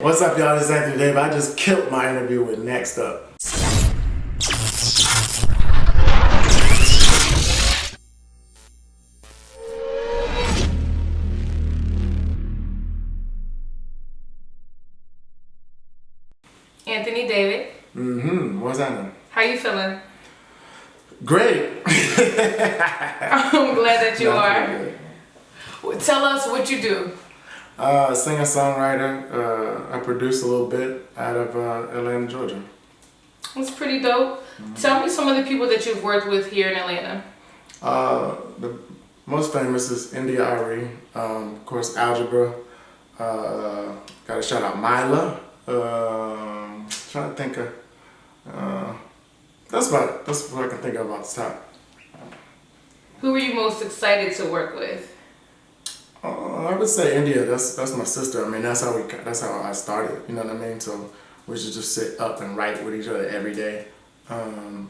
What's up, y'all? This is Anthony Dave. I just killed my interview with Next Up. Anthony David. What's happening? How you feeling? Great. I'm glad that you are. Tell us what you do. Singer, songwriter. I produce a little bit out of Atlanta, Georgia. That's pretty dope. Tell me some of the people that you've worked with here in Atlanta. The most famous is India Ari. Of course, Algebra. Gotta shout out Myla. Trying to think of. That's about it. That's what I can think of off the top. Who were you most excited to work with? I would say India. That's my sister. I mean, that's how I started. You know what I mean? So we should just sit up and write with each other every day.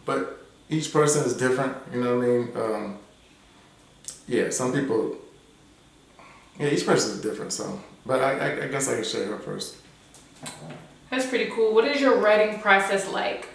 But each person is different. You know what I mean? Yeah, some people. Yeah, each person is different. So, but I guess I can share her first. That's pretty cool. What is your writing process like?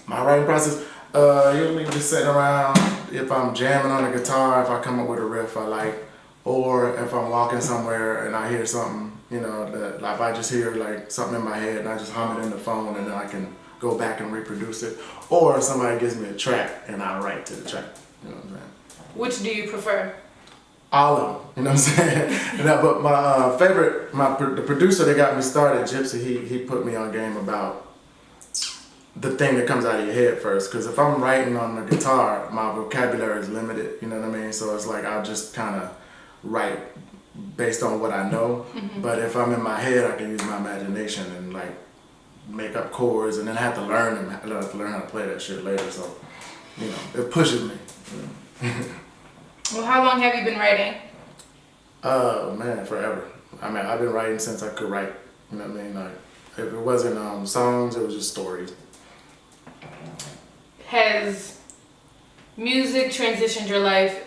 My writing process, usually just sitting around. If I'm jamming on the guitar, if I come up with a riff I like, or if I'm walking somewhere and I hear something, you know, that like if I just hear like something in my head and I just hum it in the phone and then I can go back and reproduce it, or if somebody gives me a track and I write to the track. You know what I'm saying? Which do you prefer? All of them, you know what I'm saying? But my favorite, the producer that got me started, Gypsy, he put me on game about the thing that comes out of your head first. Because if I'm writing on the guitar, my vocabulary is limited, you know what I mean? So it's like I'll just kind of write based on what I know. But if I'm in my head, I can use my imagination and like make up chords, and then I have to learn them. I have to learn how to play that shit later. So, you know, it pushes me. You know? Well, how long have you been writing? Man, forever. I mean, I've been writing since I could write. You know what I mean? Like, if it wasn't songs, it was just stories. Has music transitioned your life?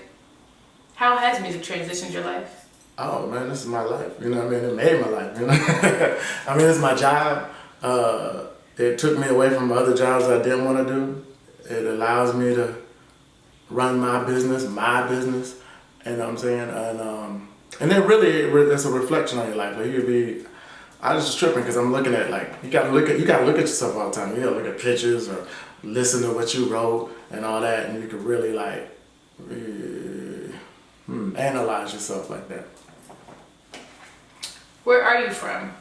How has music transitioned your life? Oh man, this is my life. You know what I mean? It made my life. You know? I mean, it's my job. It took me away from other jobs I didn't want to do. It allows me to run my business, you know what I'm saying? And it really, it's a reflection on your life. Like I was just tripping because I'm looking at like, you gotta look at yourself all the time. You gotta look at pictures or listen to what you wrote and all that, and you can really like, analyze yourself like that. Where are you from?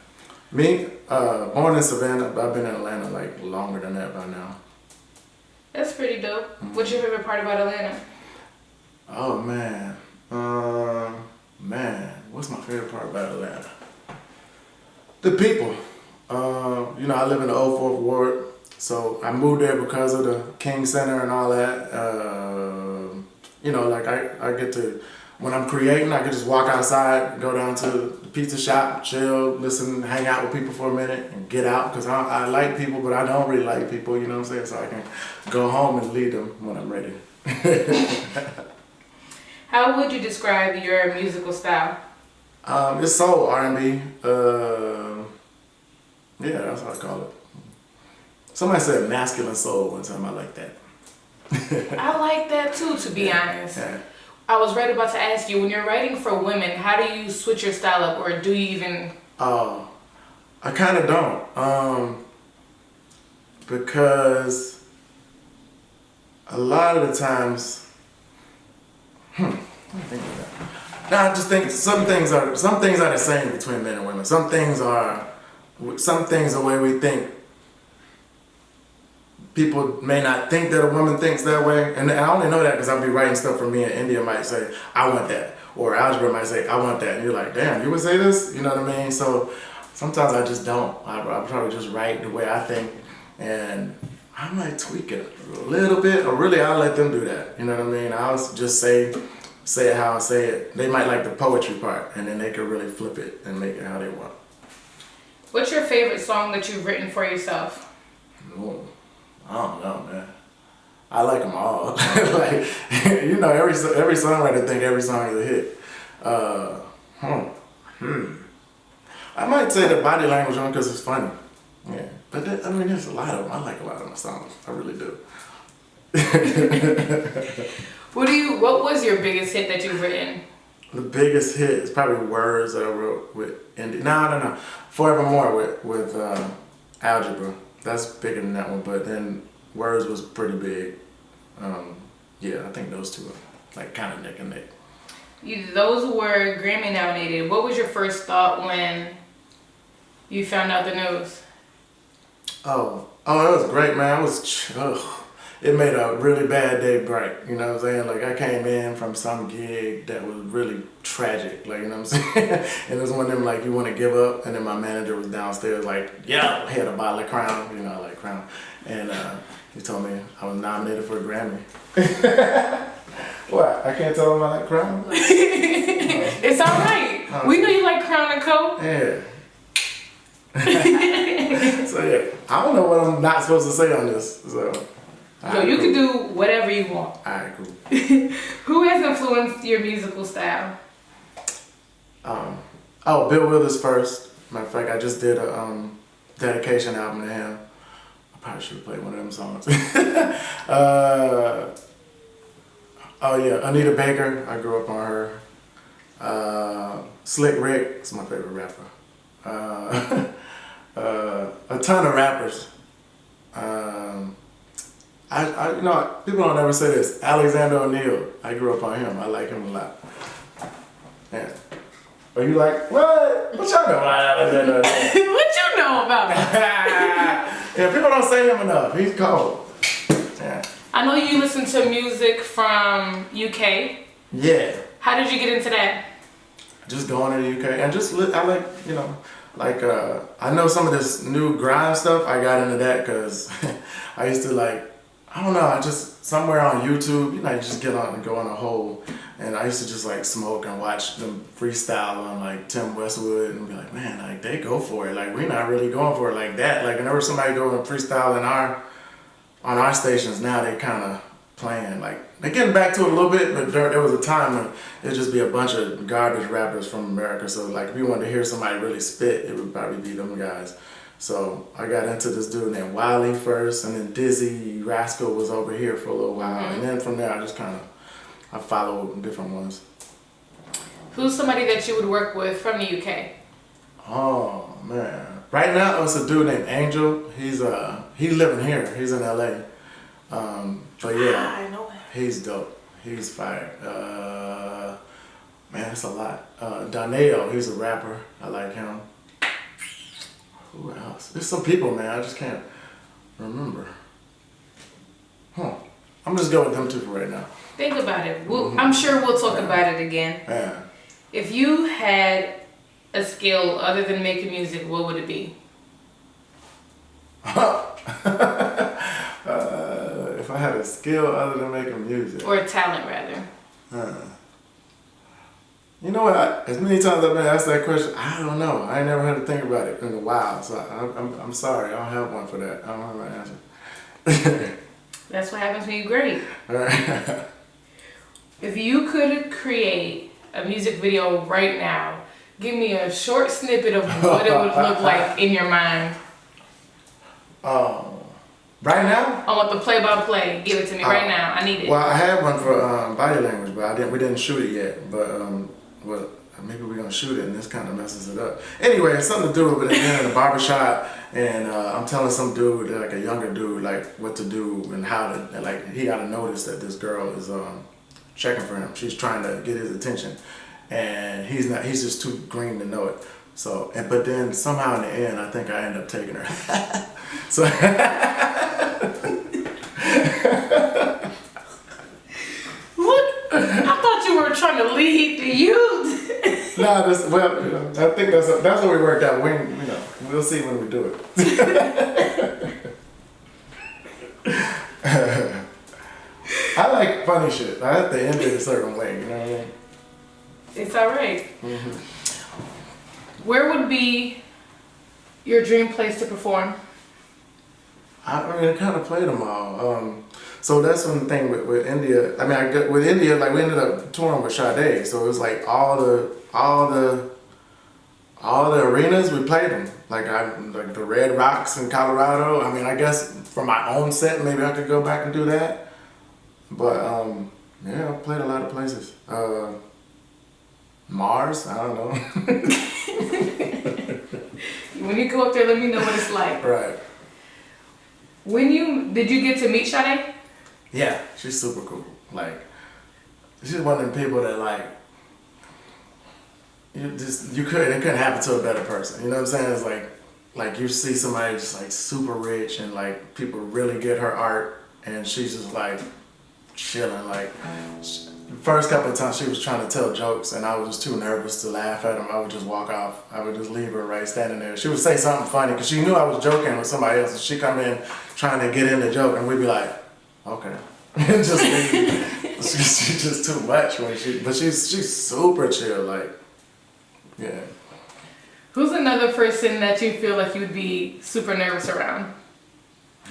Me, born in Savannah, but I've been in Atlanta like longer than that by now. That's pretty dope. What's your favorite part about Atlanta? Oh man, what's my favorite part about Atlanta? The people. You know, I live in the 04th Ward, so I moved there because of the King Center and all that. You know, like I get to, when I'm creating, I can just walk outside, go down to the pizza shop, chill, listen, hang out with people for a minute, and get out. Because I like people, but I don't really like people, you know what I'm saying? So I can go home and lead them when I'm ready. How would you describe your musical style? It's soul, R&B. Yeah, that's what I call it. Somebody said masculine soul one time. I like that. I like that too, to be honest. Yeah. I was right about to ask you, when you're writing for women, how do you switch your style up, or do you even? Oh, I kind of don't. Because a lot of the times, let me think of that. No, I just think some things are the same between men and women. Some things the way we think. People may not think that a woman thinks that way, and I only know that because I'll be writing stuff for me, and India might say, I want that, or Algebra might say, I want that, and you're like, damn, you would say this? You know what I mean? So sometimes I just don't. I probably just write the way I think, and I might tweak it a little bit, or really I'll let them do that. You know what I mean? I'll just say it how I say it. They might like the poetry part, and then they could really flip it and make it how they want. What's your favorite song that you've written for yourself? Ooh. I don't know, man. I like them all. Like, you know, every songwriter think every song is a hit. I might say the body language one because it's funny. Yeah, but I mean, there's a lot of them. I like a lot of my songs. I really do. What was your biggest hit that you've written? The biggest hit is probably Words that I wrote with India. No. Forevermore with Algebra. That's bigger than that one, but then Words was pretty big. Yeah, I think those two are like kind of neck and neck. Those were Grammy nominated. What was your first thought when you found out the news? Oh, that was great, man. It made a really bad day bright. You know what I'm saying? Like I came in from some gig that was really tragic. Like, you know what I'm saying? And it was one of them like, you want to give up? And then my manager was downstairs like, yeah, he had a bottle of Crown. You know, I like Crown. And he told me I was nominated for a Grammy. What? I can't tell him I like Crown? It's all right. We know you like Crown and Co. Yeah. So yeah, I don't know what I'm not supposed to say on this. So you can do whatever you want. Alright, cool. Who has influenced your musical style? Bill Withers first. Matter of fact, I just did a dedication album to him. I probably should have played one of them songs. Anita Baker. I grew up on her. Slick Rick is my favorite rapper. A ton of rappers. You know, people don't ever say this. Alexander O'Neal. I grew up on him. I like him a lot. Yeah. Are you like, what? What y'all know about Alexander O'Neal? What you know about him? Yeah, people don't say him enough. He's cold. Yeah. I know you listen to music from UK. Yeah. How did you get into that? Just going to the UK and I like, you know, like I know some of this new grime stuff. I got into that because I used to like, I don't know, I just somewhere on YouTube, you know, you just get on and go on a hole. And I used to just like smoke and watch them freestyle on like Tim Westwood and be like, man, like they go for it. Like we're not really going for it like that. Like whenever somebody go and freestyle on our stations now, they kind of playing like they're getting back to it a little bit, but there was a time when it'd just be a bunch of garbage rappers from America. So like if you wanted to hear somebody really spit, it would probably be them guys. So I got into this dude named Wiley first, and then Dizzy Rascal was over here for a little while, and then from there I followed different ones. Who's somebody that you would work with from the UK? Oh man, right now it's a dude named Angel. He's living here. He's in LA. But yeah, I know him. He's dope. He's fire. Man, it's a lot. Doneo, he's a rapper. I like him. Who else? There's some people, man. I just can't remember. I'm just going with them two for right now. Think about it. I'm sure we'll talk about it again. Yeah. If you had a skill other than making music, what would it be? If I had a skill other than making music. Or a talent, rather. You know what? As many times I've been asked that question, I don't know. I ain't never had to think about it in a while. So I'm sorry. I don't have one for that. I don't have an answer. That's what happens when you're great. All right. If you could create a music video right now, give me a short snippet of what it would look like in your mind. Right now? I want the play-by-play. Give it to me right now. I need it. Well, I had one for body language, but we didn't shoot it yet. But well, maybe we're gonna shoot it, and this kind of messes it up. Anyway, it's something to do with it in the barbershop, and I'm telling some dude, like a younger dude, like what to do and how to, like he got to notice that this girl is checking for him. She's trying to get his attention, and he's not. He's just too green to know it. So, but then somehow in the end, I think I end up taking her. So. I thought you were trying to lead the youth. No, I think that's what we worked out. We'll see when we do it. I like funny shit. I have to end it a certain way. You know what I mean? It's all right. Where would be your dream place to perform? I mean, I kind of played them all. So that's one thing with India. I mean, with India, like we ended up touring with Sade, so it was like all the all the arenas, we played them. Like the Red Rocks in Colorado. I mean, I guess for my own set, maybe I could go back and do that. But yeah, I played a lot of places. Mars, I don't know. When you go up there, let me know what it's like. Right. Did you get to meet Shani? Yeah, she's super cool. Like, she's one of the people that like, it couldn't happen to a better person. You know what I'm saying? It's like you see somebody just like super rich and like people really get her art and she's just like chilling. Like, the first couple of times she was trying to tell jokes and I was just too nervous to laugh at them. I would just walk off. I would just leave her right standing there. She would say something funny because she knew I was joking with somebody else and she come in trying to get in the joke and we'd be like, okay. Just leave. She's just too much but she's super chill, like, yeah. Who's another person that you feel like you'd be super nervous around?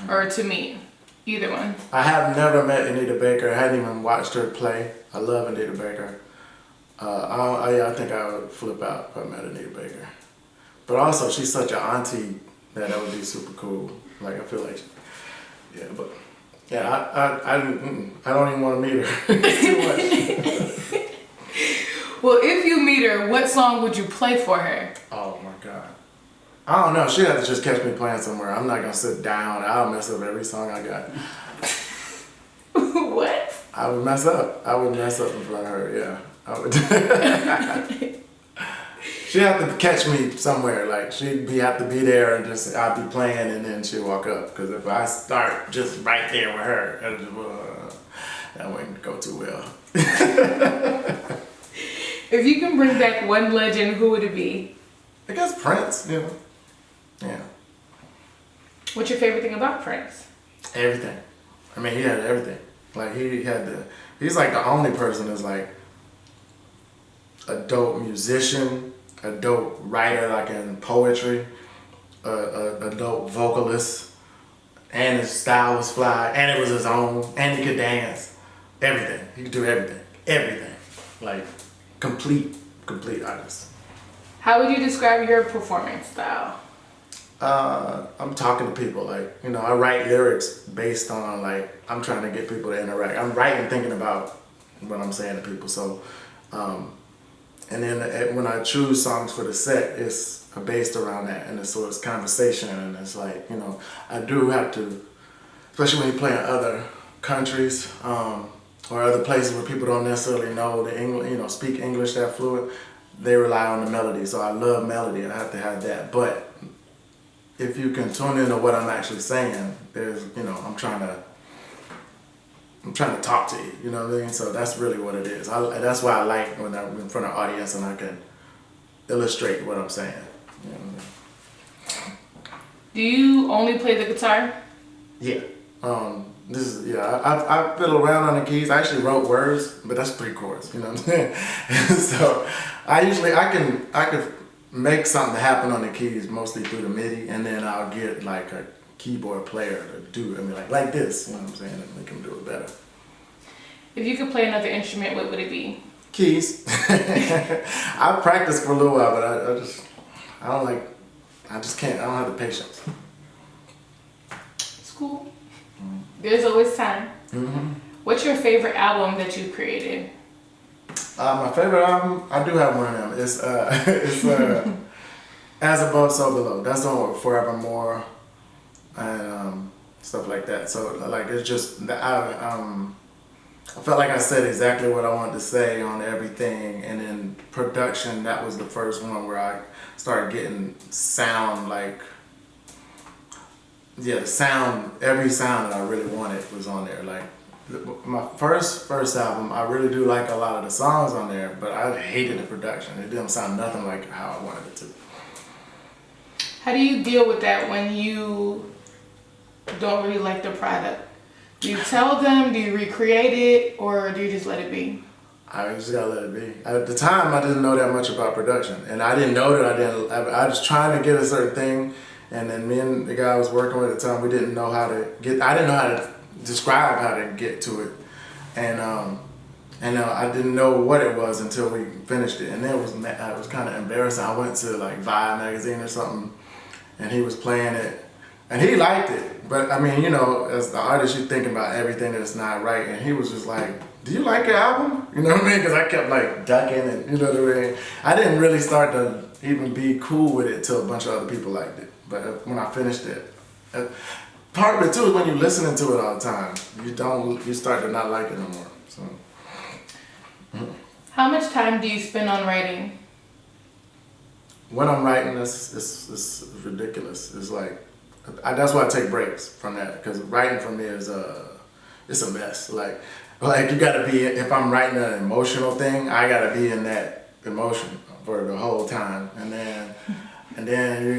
Or to meet? Either one. I have never met Anita Baker. I hadn't even watched her play. I love Anita Baker. I think I would flip out if I met Anita Baker. But also, she's such an auntie that would be super cool. Like, I feel like, yeah, but, yeah, I don't even want to meet her. It's too much. Well, if you meet her, what song would you play for her? Oh my God. I don't know. She'd have to just catch me playing somewhere. I'm not going to sit down. I'll mess up every song I got. What? I would mess up. I would mess up in front of her, yeah. I would. She'd have to catch me somewhere. Like, she'd have to be there and just, I'd be playing and then she'd walk up. Because if I start just right there with her, that wouldn't go too well. If you can bring back one legend, who would it be? I guess Prince, you know. Yeah. What's your favorite thing about Prince? Everything. I mean, he had everything. Like, he's like the only person that's like a dope musician, a dope writer, like in poetry, a dope vocalist, and his style was fly, and it was his own, and he could dance. Everything. He could do everything. Everything. Like, complete artist. How would you describe your performance style? I'm talking to people, like, you know, I write lyrics based on, like, I'm trying to get people to interact. I'm writing thinking about what I'm saying to people. So, and then when I choose songs for the set, it's based around that. And so it's conversation and it's like, you know, I do have to, especially when you play in other countries, or other places where people don't necessarily know the English, you know, speak English that fluid, they rely on the melody. So I love melody. I have to have that. But if you can tune into what I'm actually saying, there's, you know, I'm trying to talk to you, you know what I mean? So that's really what it is. That's why I like when I'm in front of an audience and I can illustrate what I'm saying. You know what I mean? Do you only play the guitar? Yeah. I fiddle around on the keys. I actually wrote words, but that's pre-chorus, you know what I'm saying? So I can make something happen on the keys mostly through the MIDI, and then I'll get like a keyboard player to do it. I mean, like this, you know what I'm saying, and make them do it better. If you could play another instrument, what would it be? Keys. I practiced for a little while, but I just can't. I don't have the patience. It's cool. There's always time. Mm-hmm. What's your favorite album that you created? My favorite album, I do have one of them. It's As Above, So Below. That's the one with Forevermore and stuff like that. So like it's just I felt like I said exactly what I wanted to say on everything, and then production, that was the first one where I started getting sound, like, yeah, the sound, every sound that I really wanted was on there. Like, my first album, I really do like a lot of the songs on there, but I hated the production. It didn't sound nothing like how I wanted it to. How do you deal with that when you don't really like the product? Do you tell them, do you recreate it, or do you just let it be? I just gotta let it be. At the time, I didn't know that much about production, and I didn't know that I was trying to get a certain thing, and then me and the guy I was working with at the time, we didn't know how to get, I didn't know how to describe how to get to it, and And I didn't know what it was until we finished it. And then it was kind of embarrassing. I went to like Vibe magazine or something, and he was playing it, and he liked it. But I mean, you know, as the artist, you think about everything that's not right. And he was just like, "Do you like your album?" You know what I mean? Because I kept like ducking, and you know what I mean. I didn't really start to even be cool with it till a bunch of other people liked it. But when I finished it, part of it too is when you're listening to it all the time, you start to not like it no more. So. How much time do you spend on writing? When I'm writing, it's ridiculous. It's like, that's why I take breaks from that, because writing for me is it's a mess. Like you gotta be, if I'm writing an emotional thing, I gotta be in that emotion for the whole time, and then you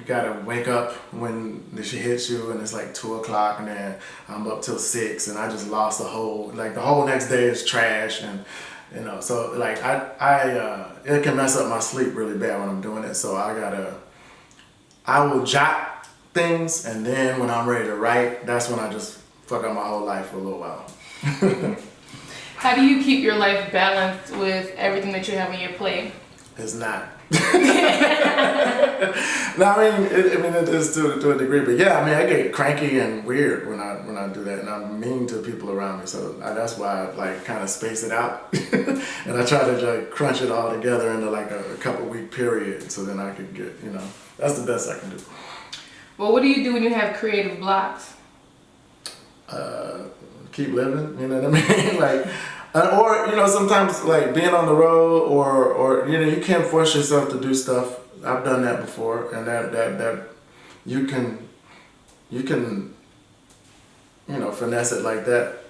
gotta wake up when the shit hits you, and it's like 2 o'clock, and then I'm up till 6, and I just lost the whole next day is trash, and you know, so like it can mess up my sleep really bad when I'm doing it. So I will jot things, and then when I'm ready to write, that's when I just fuck up my whole life for a little while. How do you keep your life balanced with everything that you have on your plate? It's not. No, I mean it is to a degree, but yeah, I mean I get cranky and weird when I do that, and I'm mean to people around me. So that's why I like kind of space it out, and I try to like crunch it all together into like a couple week period, so then I can get, you know, that's the best I can do. Well, what do you do when you have creative blocks? Keep living, you know what I mean? Like. Or, you know, sometimes like being on the road, or you know, you can't force yourself to do stuff. I've done that before, and that you can you know, finesse it like that.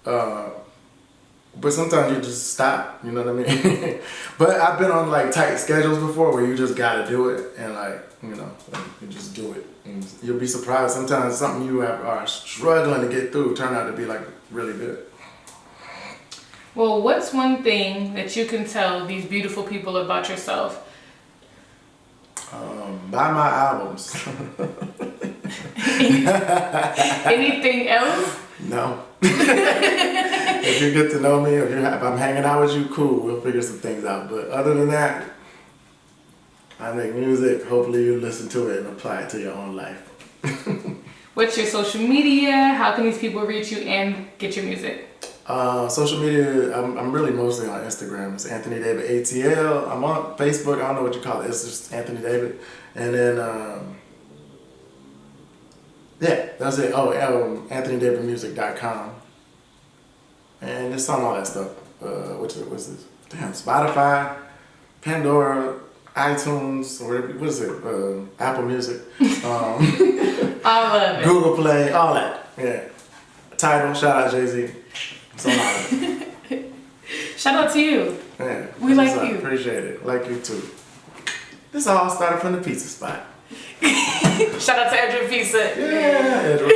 But sometimes you just stop, you know what I mean? But I've been on like tight schedules before where you just gotta do it, and like, you know, you just do it. And you'll be surprised sometimes something you are struggling to get through turn out to be like really good. Well, what's one thing that you can tell these beautiful people about yourself? Buy my albums. Anything else? No. If you get to know me, if I'm hanging out with you, cool, we'll figure some things out. But other than that, I make music. Hopefully you listen to it and apply it to your own life. What's your social media? How can these people reach you and get your music? Social media, I'm really mostly on Instagram. It's Anthony David ATL. I'm on Facebook. I don't know what you call it. It's just Anthony David. And then, yeah, that's it. Oh, AnthonyDavidMusic.com. And it's on all that stuff. What's this? Damn, Spotify, Pandora, iTunes, or whatever. What is it? Apple Music. All of it. Google Play, all that. Yeah. Tidal, shout out Jay-Z. So shout out to you. Yeah, we like you. Appreciate it. Like you too. This all started from the pizza spot. Shout out to Edward Pizza. Yeah, Edward.